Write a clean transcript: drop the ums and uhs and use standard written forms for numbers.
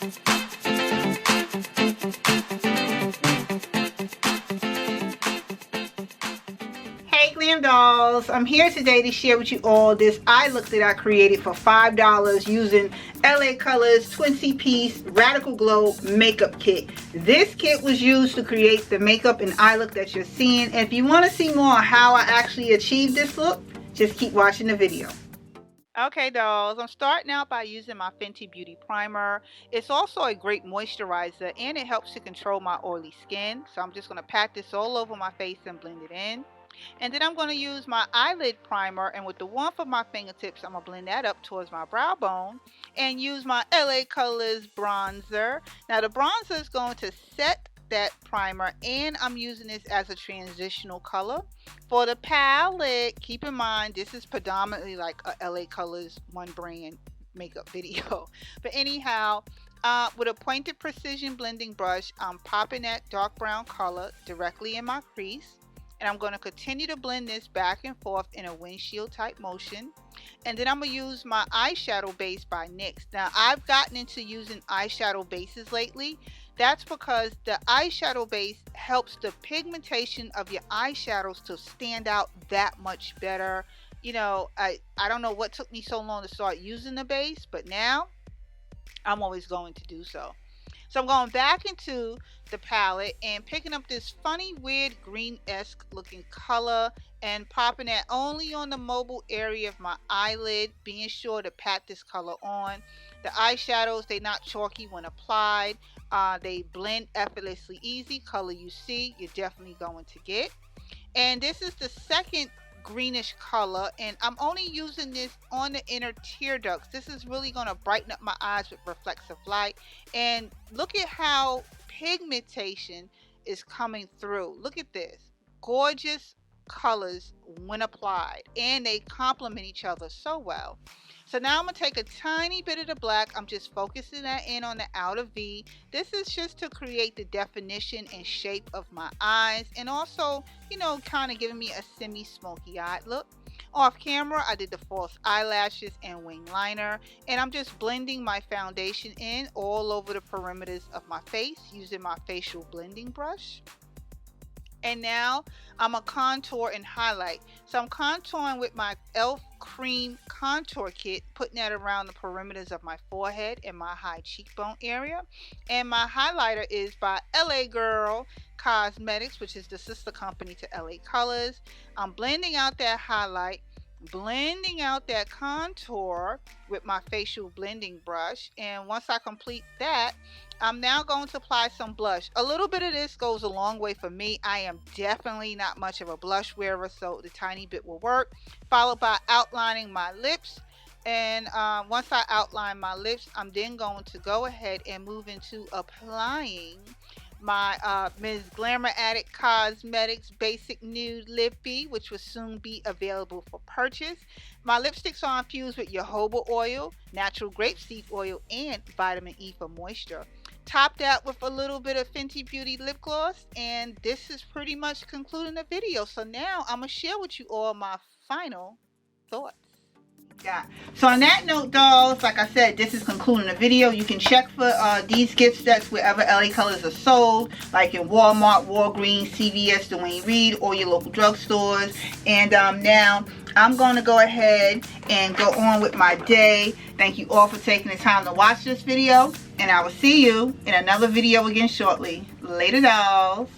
Hey Glam Dolls, I'm here today to share with you all this eye look that I created for $5 using LA Colors 20-piece Radical Glow makeup kit. This kit was used to create the makeup and eye look that you're seeing. And if you want to see more on how I actually achieved this look, just keep watching the video. Okay dolls, I'm starting out by using my Fenty Beauty Primer. It's also a great moisturizer and it helps to control my oily skin. So I'm just going to pat this all over my face and blend it in. And then I'm going to use my eyelid primer, and with the warmth of my fingertips I'm going to blend that up towards my brow bone and use my LA Colors bronzer. Now the bronzer is going to set that primer, and I'm using this as a transitional color. For the palette, keep in mind this is predominantly like a LA Colors one brand makeup video. But anyhow, with a pointed precision blending brush, I'm popping that dark brown color directly in my crease. And I'm going to continue to blend this back and forth in a windshield type motion. And then I'm going to use my eyeshadow base by NYX. Now I've gotten into using eyeshadow bases lately. That's because the eyeshadow base helps the pigmentation of your eyeshadows to stand out that much better. You know, I don't know what took me so long to start using the base, but now I'm always going to do so. So I'm going back into the palette and picking up this funny, weird, green-esque looking color and popping that only on the mobile area of my eyelid, being sure to pat this color on. The eyeshadows, they're not chalky when applied. They blend effortlessly easy. Color you see, you're definitely going to get. And this is the second greenish color, and I'm only using this on the inner tear ducts. This is really going to brighten up my eyes with reflexive light. And look at how pigmentation is coming through. Look at this, gorgeous colors when applied, and they complement each other so well. So now I'm going to take a tiny bit of the black. I'm just focusing that in on the outer V. This is just to create the definition and shape of my eyes, and also, you know, kind of giving me a semi-smoky eye look. Off camera, I did the false eyelashes and wing liner, and I'm just blending my foundation in all over the perimeters of my face using my facial blending brush. And now I'm going to contour and highlight. So I'm contouring with my e.l.f. Cream Contour Kit, putting that around the perimeters of my forehead and my high cheekbone area. And my highlighter is by LA Girl Cosmetics, which is the sister company to LA Colors. I'm blending out that highlight, blending out that contour with my facial blending brush. And once I complete that, I'm now going to apply some blush. A little bit of this goes a long way for me. I am definitely not much of a blush wearer, so the tiny bit will work. Followed by outlining my lips. And once I outline my lips, I'm then going to go ahead and move into applying my MzGlamourAddict Cosmetics Basic Nude Lippy, which will soon be available for purchase. My lipsticks are infused with jojoba oil, natural grapeseed oil, and vitamin E for moisture. Topped out with a little bit of Fenty Beauty lip gloss, and this is pretty much concluding the video. So now I'm going to share with you all my final thoughts. Yeah. So on that note, dolls, like I said, this is concluding the video. You can check for these gift sets wherever LA Colors are sold, like in Walmart, WALGREENS, CVS, Dwayne Reed, or your local drugstores. And now I'm going to go ahead and go on with my day. Thank you all for taking the time to watch this video, and I will see you in another video again shortly. Later, dolls.